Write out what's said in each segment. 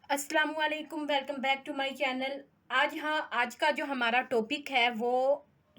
अस्सलाम वालेकुम, welcome back to my channel. आज का जो हमारा टॉपिक है वो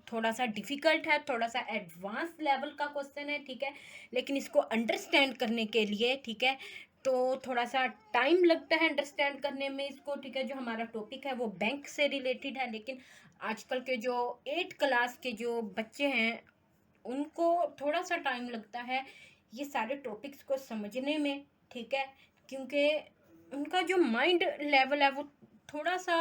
थोड़ा सा डिफ़िकल्ट है, थोड़ा सा एडवांस लेवल का क्वेश्चन है, ठीक है। लेकिन इसको अंडरस्टैंड करने के लिए, ठीक है, तो थोड़ा सा टाइम लगता है अंडरस्टैंड करने में इसको, ठीक है। जो हमारा टॉपिक है वो बैंक से रिलेटेड है, लेकिन आजकल के जो 8 क्लास के जो बच्चे हैं उनको थोड़ा सा टाइम लगता है ये सारे टॉपिक्स को समझने में, ठीक है। क्योंकि उनका जो माइंड लेवल है वो थोड़ा सा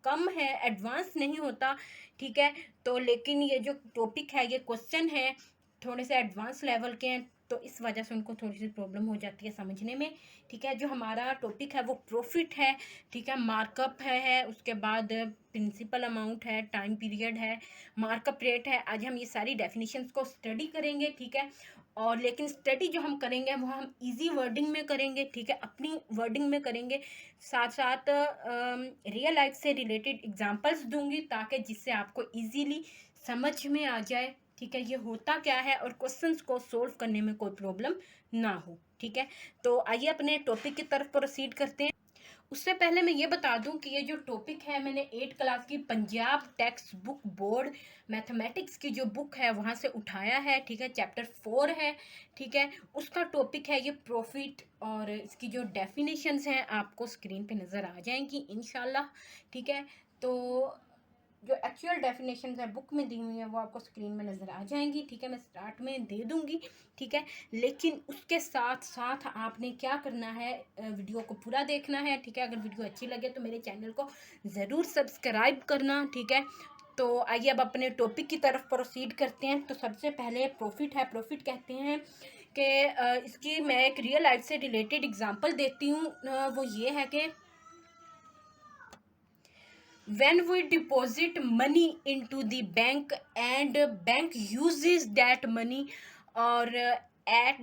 कम है, एडवांस नहीं होता, ठीक है। तो लेकिन ये जो टॉपिक है, ये क्वेश्चन है, थोड़े से एडवांस लेवल के हैं, तो इस वजह से उनको थोड़ी सी प्रॉब्लम हो जाती है समझने में, ठीक है। जो हमारा टॉपिक है वो प्रॉफिट है, ठीक है। मार्कअप है उसके बाद प्रिंसिपल अमाउंट है, टाइम पीरियड है, मार्कअप रेट है। आज हम ये सारी डेफिनेशंस को स्टडी करेंगे, ठीक है। और लेकिन स्टडी जो हम करेंगे वो हम इजी वर्डिंग में करेंगे, ठीक है, अपनी वर्डिंग में करेंगे। साथ साथ रियल लाइफ से रिलेटेड एग्जांपल्स दूंगी ताकि जिससे आपको इजीली समझ में आ जाए, ठीक है, ये होता क्या है और क्वेश्चंस को सोल्व करने में कोई प्रॉब्लम ना हो, ठीक है। तो आइए अपने टॉपिक की तरफ प्रोसीड करते हैं। उससे पहले मैं ये बता दूं कि ये जो टॉपिक है मैंने 8 क्लास की Punjab text book board mathematics की जो बुक है वहाँ से उठाया है, ठीक है। चैप्टर 4 है, ठीक है, उसका टॉपिक है ये प्रॉफिट। और इसकी जो डेफिनेशंस हैं आपको स्क्रीन पे नज़र आ जाएंगी इंशाल्लाह, ठीक है। तो जो एक्चुअल डेफिनेशन है बुक में दी हुई है वो आपको स्क्रीन में नज़र आ जाएंगी, ठीक है। मैं स्टार्ट में दे दूंगी, ठीक है। लेकिन उसके साथ साथ आपने क्या करना है, वीडियो को पूरा देखना है, ठीक है। अगर वीडियो अच्छी लगे तो मेरे चैनल को ज़रूर सब्सक्राइब करना, ठीक है। तो आइए अब अपने टॉपिक की तरफ प्रोसीड करते हैं। तो सबसे पहले प्रॉफिट है। प्रॉफिट कहते हैं कि इसकी मैं एक रियल लाइफ से रिलेटेड एग्जांपल देती हूँ। वो ये है कि when we deposit money into the bank and bank uses that money or at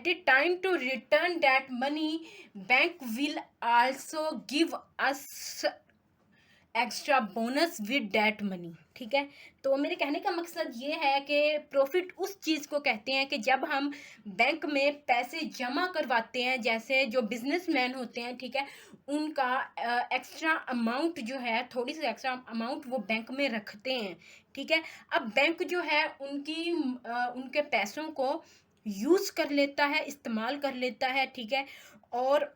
the time to return that money, bank will also give us extra bonus with that money, ठीक है। तो मेरे कहने का मकसद ये है कि प्रॉफिट उस चीज़ को कहते हैं कि जब हम बैंक में पैसे जमा करवाते हैं, जैसे जो बिजनेसमैन होते हैं, ठीक है, उनका एक्स्ट्रा अमाउंट जो है, थोड़ी सी एक्स्ट्रा अमाउंट वो बैंक में रखते हैं, ठीक है। अब बैंक जो है उनके पैसों को यूज़ कर लेता है, इस्तेमाल कर लेता है, ठीक है। और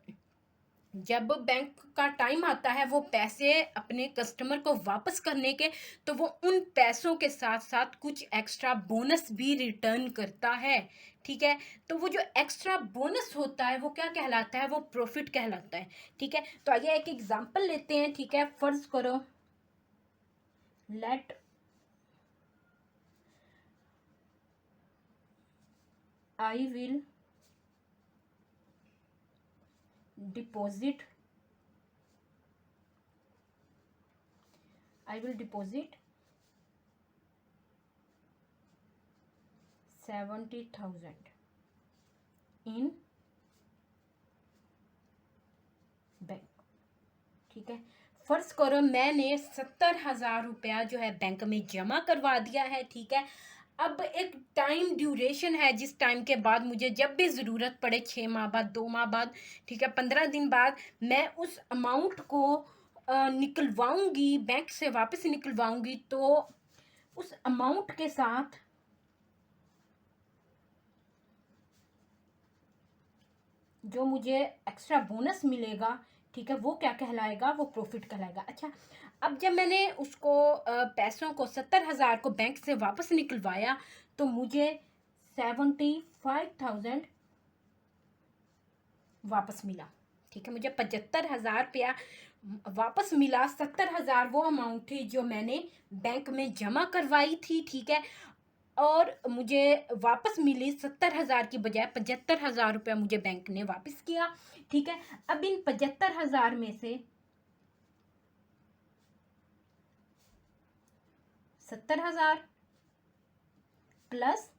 जब बैंक का टाइम आता है वो पैसे अपने कस्टमर को वापस करने के, तो वो उन पैसों के साथ साथ कुछ एक्स्ट्रा बोनस भी रिटर्न करता है, ठीक है। तो वो जो एक्स्ट्रा बोनस होता है वो क्या कहलाता है, वो प्रॉफिट कहलाता है, ठीक है। तो आइए एक एग्जांपल लेते हैं, ठीक है। फर्ज करो, let I will deposit I will deposit 70,000 in bank, ठीक है। फर्ज करो मैंने 70,000 रुपया जो है बैंक में जमा करवा दिया है, ठीक है। अब एक टाइम ड्यूरेशन है जिस टाइम के बाद मुझे जब भी ज़रूरत पड़े, 6 माह बाद, 2 माह बाद, ठीक है, 15 दिन बाद, मैं उस अमाउंट को निकलवाऊंगी, बैंक से वापस निकलवाऊंगी। तो उस अमाउंट के साथ जो मुझे एक्स्ट्रा बोनस मिलेगा, ठीक है, वो क्या कहलाएगा, वो प्रॉफिट कहलाएगा। अच्छा, अब जब मैंने उसको पैसों को 70,000 को बैंक से वापस निकलवाया तो मुझे 75,000 वापस मिला, ठीक है। मुझे 75,000 रुपया वापस मिला। 70,000 वो अमाउंट थी जो मैंने बैंक में जमा करवाई थी, ठीक है। और मुझे वापस मिली 70,000 की बजाय 75,000 रुपया मुझे बैंक ने वापस किया, ठीक है। अब इन 75,000 में से 70,000 प्लस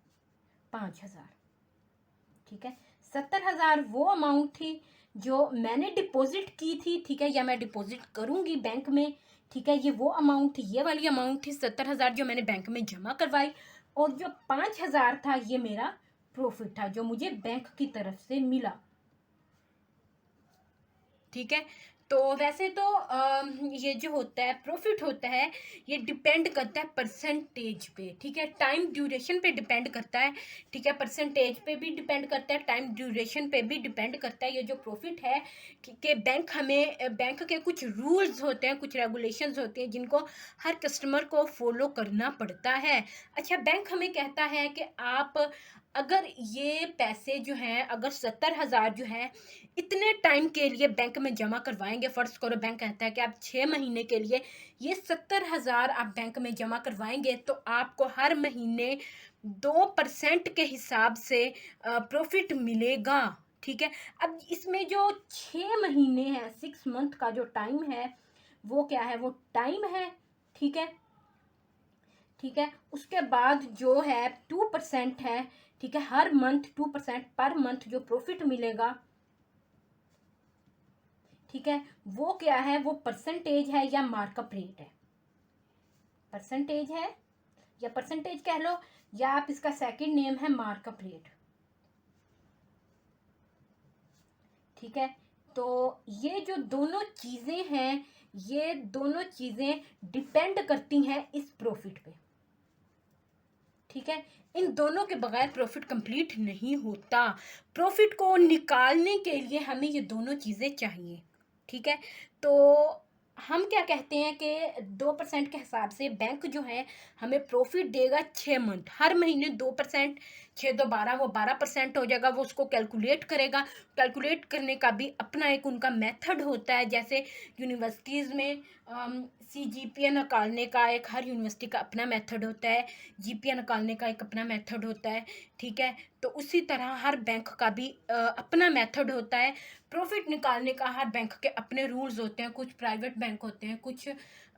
5,000, ठीक है। 70,000 वो अमाउंट थी जो मैंने डिपॉजिट की थी, ठीक है, या मैं डिपॉजिट करूंगी बैंक में, ठीक है। ये वो अमाउंट थी, ये वाली अमाउंट थी 70,000 जो मैंने बैंक में जमा करवाई। और जो 5,000 था ये मेरा प्रॉफिट था जो मुझे बैंक की तरफ से मिला। ठीक है, तो वैसे तो ये जो होता है प्रॉफिट होता है, ये डिपेंड करता है परसेंटेज पे। ठीक है, टाइम ड्यूरेशन पे डिपेंड करता है। ठीक है, परसेंटेज पे भी डिपेंड करता है, टाइम ड्यूरेशन पे भी डिपेंड करता है। ये जो प्रॉफिट है कि बैंक के कुछ रूल्स होते हैं, कुछ रेगुलेशंस होती हैं जिनको हर कस्टमर को फॉलो करना पड़ता है। अच्छा, बैंक हमें कहता है कि आप अगर ये पैसे जो हैं, अगर 70,000 जो है इतने टाइम के लिए बैंक में जमा करवाएंगे, फर्ज करो बैंक कहता है कि आप 6 महीने के लिए ये 70,000 आप बैंक में जमा करवाएंगे, तो आपको हर महीने 2% के हिसाब से प्रॉफिट मिलेगा। ठीक है, अब इसमें जो 6 महीने है, 6 मंथ का जो टाइम है वो क्या है, वो टाइम है। ठीक है, ठीक है, उसके बाद जो है 2% है। ठीक है, हर मंथ 2% पर मंथ जो प्रॉफिट मिलेगा। ठीक है, वो क्या है, वो परसेंटेज है या मार्कअप रेट है। परसेंटेज है या परसेंटेज कह लो, या आप इसका सेकंड नेम है मार्कअप रेट। ठीक है, तो ये जो दोनों चीजें हैं, ये दोनों चीजें डिपेंड करती हैं इस प्रॉफिट पे। ठीक है, इन दोनों के बगैर प्रॉफिट कंप्लीट नहीं होता। प्रॉफिट को निकालने के लिए हमें ये दोनों चीज़ें चाहिए। ठीक है, तो हम क्या कहते हैं कि 2% के हिसाब से बैंक जो है हमें प्रॉफिट देगा 6 मंथ, हर महीने 2%। 6 2 12, वो 12% हो जाएगा। वो उसको कैलकुलेट करेगा। कैलकुलेट करने का भी अपना एक उनका मेथड होता है। जैसे यूनिवर्सिटीज़ में CGPA निकालने का एक, हर यूनिवर्सिटी का अपना मेथड होता है। GPA निकालने का एक अपना मेथड होता है। ठीक है, तो उसी तरह हर बैंक का भी अपना मेथड होता है। प्रॉफिट निकालने का हर बैंक के अपने रूल्स होते हैं। कुछ प्राइवेट बैंक होते हैं, कुछ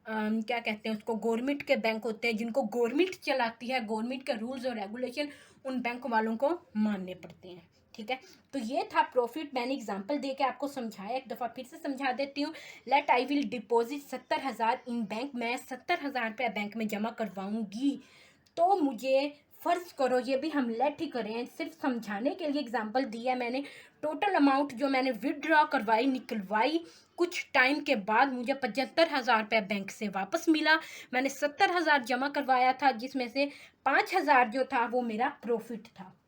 क्या कहते हैं उसको, गवर्नमेंट के बैंक होते हैं जिनको गवर्नमेंट चलाती है। गवर्नमेंट के रूल्स और रेगुलेशन उन बैंक वालों को मानने पड़ते हैं। ठीक है, तो ये था प्रॉफिट। मैंने एग्जांपल दे के आपको समझाया, एक दफ़ा फिर से समझा देती हूँ। Let I will deposit 70,000 in bank, मैं 70,000 रुपया बैंक में जमा करवाऊंगी। तो मुझे फ़र्ज़ करो, ये भी हम लेट ही करें, सिर्फ समझाने के लिए एग्जांपल दिया मैंने। टोटल अमाउंट जो मैंने विदड्रॉ करवाई, निकलवाई, कुछ टाइम के बाद मुझे 75,000 रुपया बैंक से वापस मिला। मैंने 70,000 जमा करवाया था, जिसमें से 5,000 जो था वो मेरा प्रॉफिट था।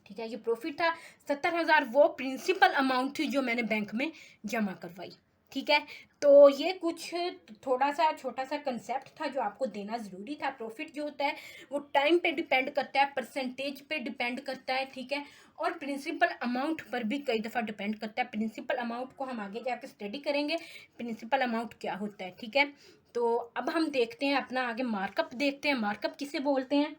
ठीक है, ये प्रॉफिट था। 70,000 वो प्रिंसिपल अमाउंट थी जो मैंने बैंक में जमा करवाई। ठीक है, तो ये कुछ थोड़ा सा छोटा सा कंसेप्ट था जो आपको देना ज़रूरी था। प्रॉफिट जो होता है वो टाइम पे डिपेंड करता है, परसेंटेज पे डिपेंड करता है। ठीक है, और प्रिंसिपल अमाउंट पर भी कई दफ़ा डिपेंड करता है। प्रिंसिपल अमाउंट को हम आगे जाकर स्टडी करेंगे, प्रिंसिपल अमाउंट क्या होता है। ठीक है, तो अब हम देखते हैं अपना आगे मार्कअप देखते हैं। मार्कअप किसे बोलते हैं?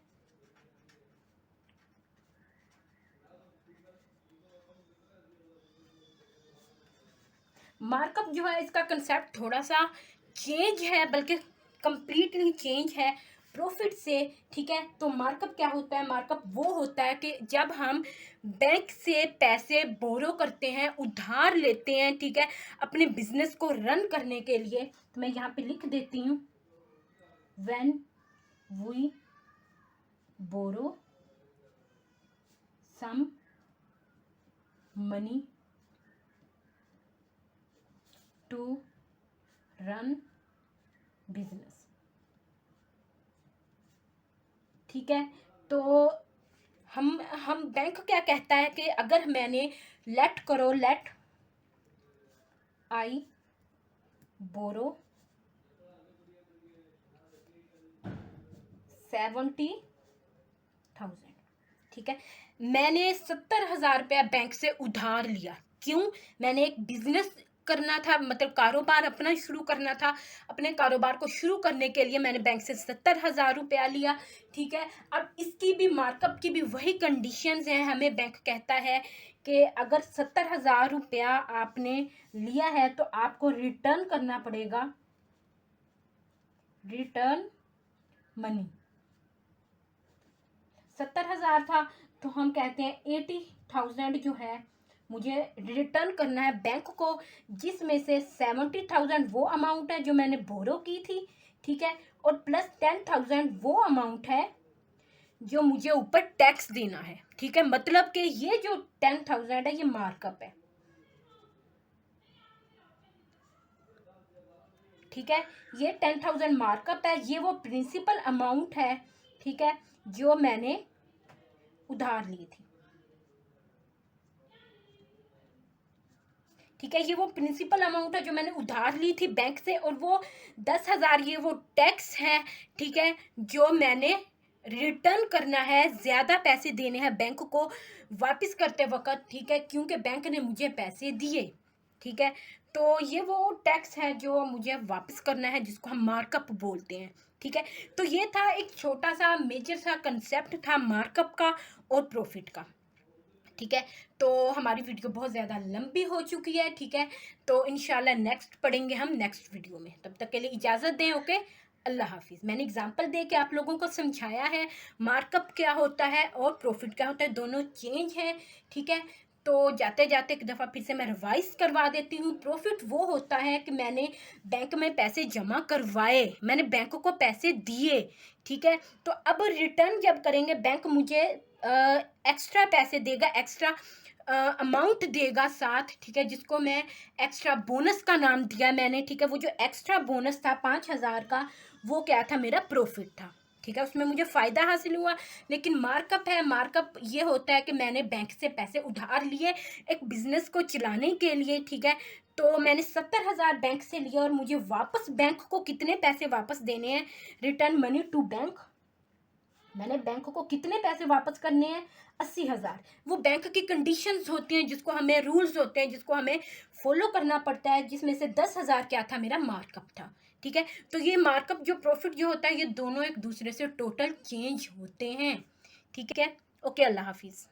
मार्कअप जो है इसका कंसेप्ट थोड़ा सा चेंज है, बल्कि कंप्लीटली चेंज है प्रॉफिट से। ठीक है, तो मार्कअप क्या होता है? मार्कअप वो होता है कि जब हम बैंक से पैसे बोरो करते हैं, उधार लेते हैं, ठीक है, अपने बिजनेस को रन करने के लिए। तो मैं यहाँ पे लिख देती हूँ, when we borrow some money to run business. ठीक है, तो हम बैंक क्या कहता है कि अगर मैंने लेट करो, लेट आई बोरो 70,000। ठीक है, मैंने 70,000 रुपया बैंक से उधार लिया। क्यों? मैंने एक बिजनेस करना था, मतलब कारोबार अपना शुरू करना था। अपने कारोबार को शुरू करने के लिए मैंने बैंक से 70,000 रुपया लिया। ठीक है, अब इसकी भी मार्कअप की भी वही कंडीशंस हैं। हमें बैंक कहता है कि अगर 70,000 रुपया आपने लिया है तो आपको रिटर्न करना पड़ेगा, रिटर्न मनी। 70,000 था तो हम कहते हैं 80,000 जो है मुझे रिटर्न करना है बैंक को, जिसमें से 70,000 वो अमाउंट है जो मैंने बोरो की थी। ठीक है, और प्लस 10,000 वो अमाउंट है जो मुझे ऊपर टैक्स देना है, ठीक है। मतलब कि ये जो 10,000 है ये मार्कअप है, ठीक है। ये 10,000 मार्कअप है, ये वो प्रिंसिपल अमाउंट है, ठीक है, जो मैंने उधार ली थी, ठीक है। ये वो प्रिंसिपल अमाउंट है जो मैंने उधार ली थी बैंक से, और वो 10,000 ये वो टैक्स है, ठीक है, जो मैंने रिटर्न करना है, ज़्यादा पैसे देने हैं बैंक को वापस करते वक्त, ठीक है, क्योंकि बैंक ने मुझे पैसे दिए, ठीक है। तो ये वो टैक्स है जो मुझे वापस करना है, जिसको हम मार्कअप बोलते हैं, ठीक है। तो ये था एक छोटा सा मेजर सा कंसेप्ट था मार्कअप का और प्रॉफिट का, ठीक है। तो हमारी वीडियो बहुत ज़्यादा लंबी हो चुकी है, ठीक है। तो इंशाल्लाह नेक्स्ट पढ़ेंगे हम नेक्स्ट वीडियो में, तब तक के लिए इजाज़त दें, ओके। अल्लाह हाफिज़। मैंने एग्जांपल दे के आप लोगों को समझाया है मार्कअप क्या होता है और प्रॉफिट क्या होता है, दोनों चेंज है, ठीक है। तो जाते जाते एक दफ़ा फिर से मैं रिवाइज करवा देती हूँ। प्रॉफिट वो होता है कि मैंने बैंक में पैसे जमा करवाए, मैंने बैंक को पैसे दिए, ठीक है। तो अब रिटर्न जब करेंगे बैंक मुझे एक्स्ट्रा पैसे देगा, एक्स्ट्रा अमाउंट देगा साथ, ठीक है, जिसको मैं एक्स्ट्रा बोनस का नाम दिया मैंने, ठीक है। वो जो एक्स्ट्रा बोनस था 5,000 का, वो क्या था, मेरा प्रॉफिट था, ठीक है, उसमें मुझे फ़ायदा हासिल हुआ। लेकिन मार्कअप है, मार्कअप ये होता है कि मैंने बैंक से पैसे उधार लिए एक बिज़नेस को चलाने के लिए, ठीक है। तो मैंने 70,000 बैंक से लिए और मुझे वापस बैंक को कितने पैसे वापस देने हैं, रिटर्न मनी टू बैंक, मैंने बैंक को कितने पैसे वापस करने हैं, 80,000। वो बैंक की कंडीशंस होती हैं, जिसको हमें रूल्स होते हैं, जिसको हमें फॉलो करना पड़ता है, जिसमें से 10,000 क्या था, मेरा मार्कअप था, ठीक है। तो ये मार्कअप जो प्रॉफिट जो होता है, ये दोनों एक दूसरे से टोटल चेंज होते हैं, ठीक है। ओके, अल्लाह हाफिज़।